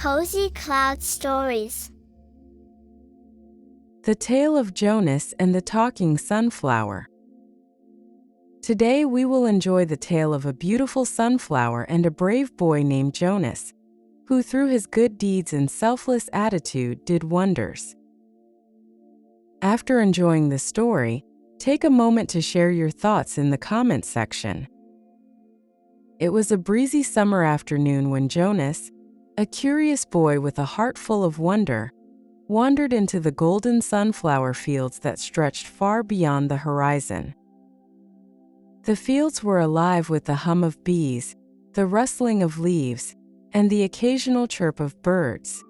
Cozy Cloud Stories. The Tale of Jonas and the Talking Sunflower. Today we will enjoy the tale of a beautiful sunflower and a brave boy named Jonas, who through his good deeds and selfless attitude did wonders. After enjoying the story, take a moment to share your thoughts in the comment section. It was a breezy summer afternoon when Jonas, a curious boy with a heart full of wonder, wandered into the golden sunflower fields that stretched far beyond the horizon. The fields were alive with the hum of bees, the rustling of leaves, and the occasional chirp of birds.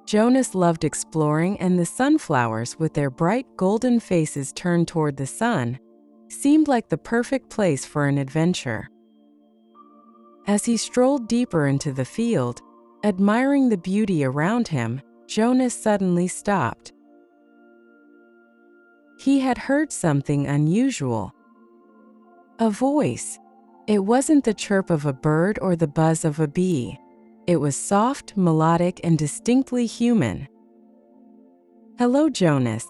Jonas loved exploring, and the sunflowers, with their bright golden faces turned toward the sun, seemed like the perfect place for an adventure. As he strolled deeper into the field, admiring the beauty around him, Jonas suddenly stopped. He had heard something unusual. A voice. It wasn't the chirp of a bird or the buzz of a bee. It was soft, melodic, and distinctly human. "Hello, Jonas."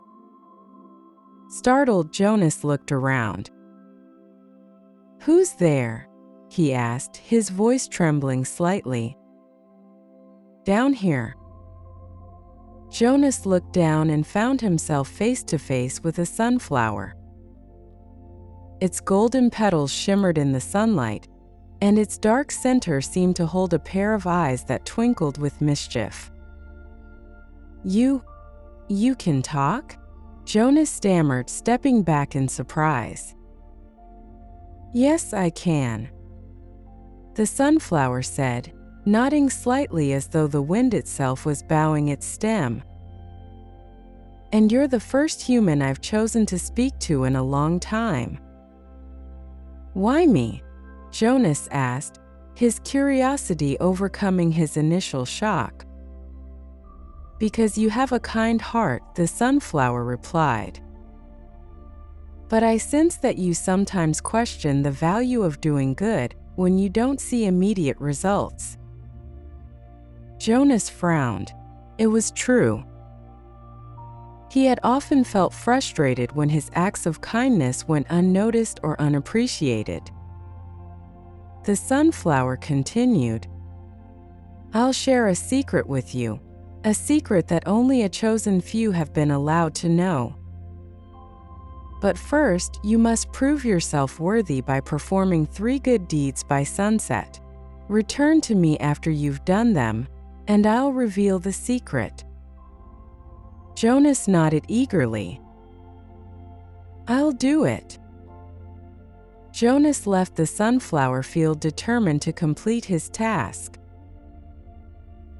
Startled, Jonas looked around. "Who's there?" he asked, his voice trembling slightly. "Down here." Jonas looked down and found himself face to face with a sunflower. Its golden petals shimmered in the sunlight, and its dark center seemed to hold a pair of eyes that twinkled with mischief. You can talk?" Jonas stammered, stepping back in surprise. "Yes, I can," the sunflower said, nodding slightly as though the wind itself was bowing its stem. "And you're the first human I've chosen to speak to in a long time." "Why me?" Jonas asked, his curiosity overcoming his initial shock. "Because you have a kind heart," the sunflower replied. "But I sense that you sometimes question the value of doing good when you don't see immediate results." Jonas frowned. It was true. He had often felt frustrated when his acts of kindness went unnoticed or unappreciated. The sunflower continued, "I'll share a secret with you, a secret that only a chosen few have been allowed to know. But first, you must prove yourself worthy by performing 3 good deeds by sunset. Return to me after you've done them, and I'll reveal the secret." Jonas nodded eagerly. "I'll do it." Jonas left the sunflower field determined to complete his task.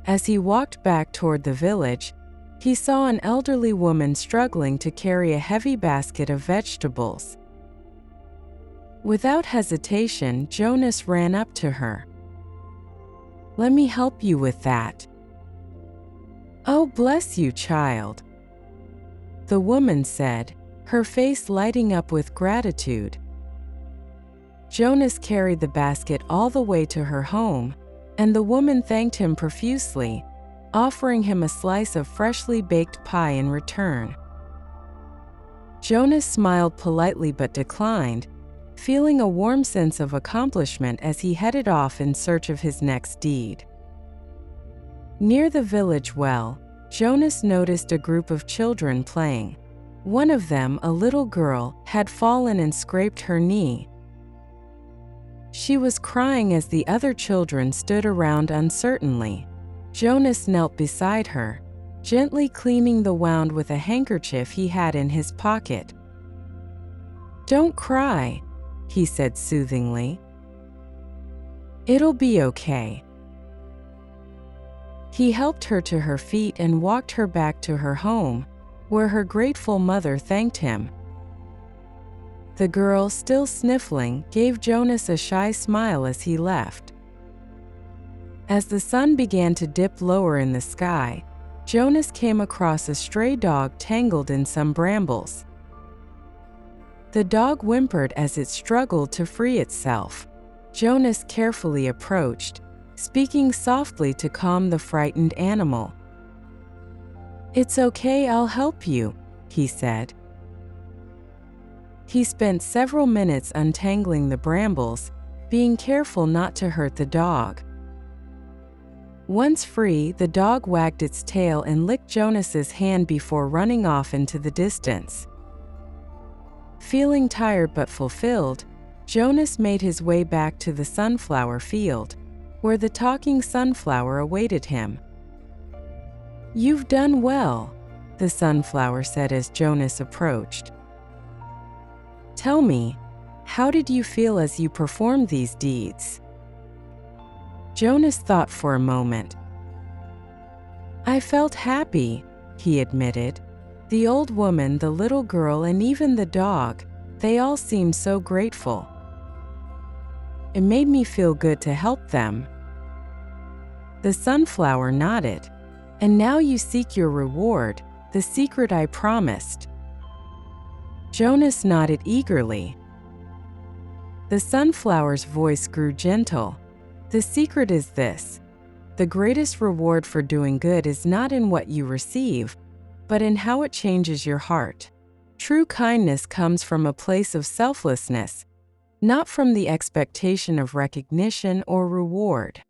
As he walked back toward the village, he saw an elderly woman struggling to carry a heavy basket of vegetables. Without hesitation, Jonas ran up to her. "Let me help you with that." "Oh, bless you, child," the woman said, her face lighting up with gratitude. Jonas carried the basket all the way to her home, and the woman thanked him profusely, offering him a slice of freshly baked pie in return. Jonas smiled politely but declined, feeling a warm sense of accomplishment as he headed off in search of his next deed. Near the village well, Jonas noticed a group of children playing. One of them, a little girl, had fallen and scraped her knee. She was crying as the other children stood around uncertainly. Jonas knelt beside her, gently cleaning the wound with a handkerchief he had in his pocket. "Don't cry," he said soothingly. "It'll be okay." He helped her to her feet and walked her back to her home, where her grateful mother thanked him. The girl, still sniffling, gave Jonas a shy smile as he left. As the sun began to dip lower in the sky, Jonas came across a stray dog tangled in some brambles. The dog whimpered as it struggled to free itself. Jonas carefully approached, speaking softly to calm the frightened animal. "It's okay, I'll help you," he said. He spent several minutes untangling the brambles, being careful not to hurt the dog. Once free, the dog wagged its tail and licked Jonas's hand before running off into the distance. Feeling tired but fulfilled, Jonas made his way back to the sunflower field, where the talking sunflower awaited him. "You've done well," the sunflower said as Jonas approached. "Tell me, how did you feel as you performed these deeds?" Jonas thought for a moment. "I felt happy," he admitted. "The old woman, the little girl, and even the dog, they all seemed so grateful. It made me feel good to help them." The sunflower nodded. "And now you seek your reward, the secret I promised." Jonas nodded eagerly. The sunflower's voice grew gentle. "The secret is this: the greatest reward for doing good is not in what you receive, but in how it changes your heart. True kindness comes from a place of selflessness, not from the expectation of recognition or reward."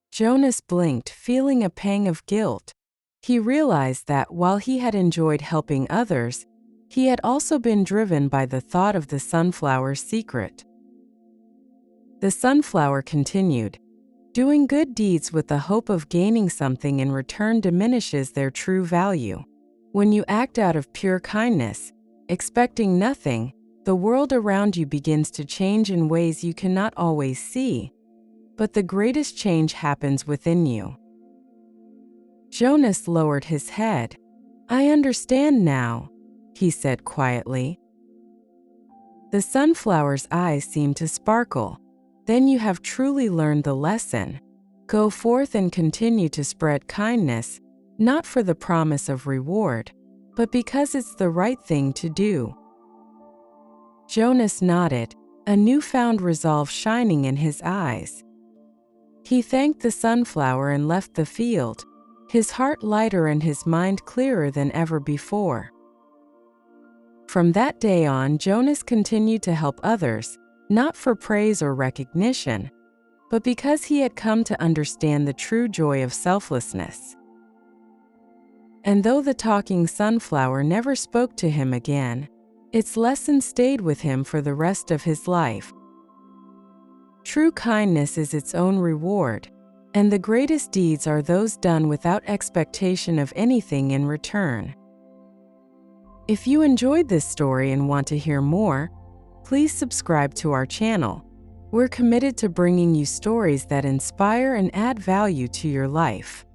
Jonas blinked, feeling a pang of guilt. He realized that while he had enjoyed helping others, he had also been driven by the thought of the sunflower's secret. The sunflower continued, "Doing good deeds with the hope of gaining something in return diminishes their true value. When you act out of pure kindness, expecting nothing, the world around you begins to change in ways you cannot always see. But the greatest change happens within you." Jonas lowered his head. "I understand now," he said quietly. The sunflower's eyes seemed to sparkle. "Then you have truly learned the lesson. Go forth and continue to spread kindness, not for the promise of reward, but because it's the right thing to do." Jonas nodded, a newfound resolve shining in his eyes. He thanked the sunflower and left the field, his heart lighter and his mind clearer than ever before. From that day on, Jonas continued to help others, not for praise or recognition, but because he had come to understand the true joy of selflessness. And though the talking sunflower never spoke to him again, its lesson stayed with him for the rest of his life. True kindness is its own reward, and the greatest deeds are those done without expectation of anything in return. If you enjoyed this story and want to hear more, please subscribe to our channel. We're committed to bringing you stories that inspire and add value to your life.